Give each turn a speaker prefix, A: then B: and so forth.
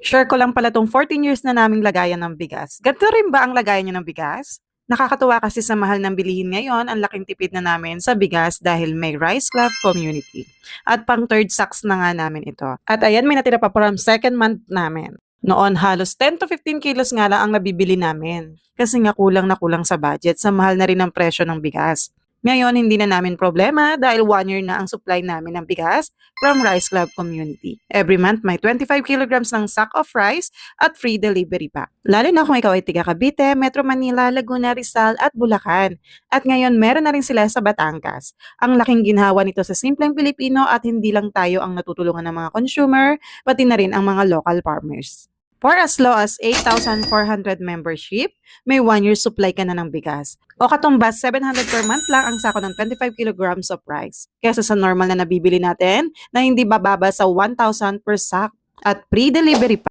A: Share ko lang pala 'tong 14 years na naming lagayan ng bigas. Ganito rin ba ang lagayan niyo ng bigas? Nakakatuwa kasi sa mahal ng bilihin ngayon, ang laking tipid na namin sa bigas dahil may Rice Club community. At pang third sacks na nga namin ito. At ayan, may natira pa from second month namin. Noon, halos 10 to 15 kilos nga lang ang nabibili namin. Kasi nga kulang na kulang sa budget sa mahal na rin ang presyo ng bigas. Ngayon, hindi na namin problema dahil 1 year na ang supply namin ng bigas from Rice Club community. Every month, may 25 kilograms ng sack of rice at free delivery pa. Lalo na kung ikaw ay tiga Cavite, Metro Manila, Laguna, Rizal at Bulacan. At ngayon, meron na rin sila sa Batangas. Ang laking ginhawa nito sa simpleng Pilipino at hindi lang tayo ang natutulungan ng mga consumer, pati na rin ang mga local farmers. For as low as 8,400 membership, may 1 year supply ka na ng bigas. O katumbas, 700 per month lang ang sako ng 25 kilograms of rice. Kesa sa normal na nabibili natin na hindi bababa sa 1,000 per sack at pre-delivery pa.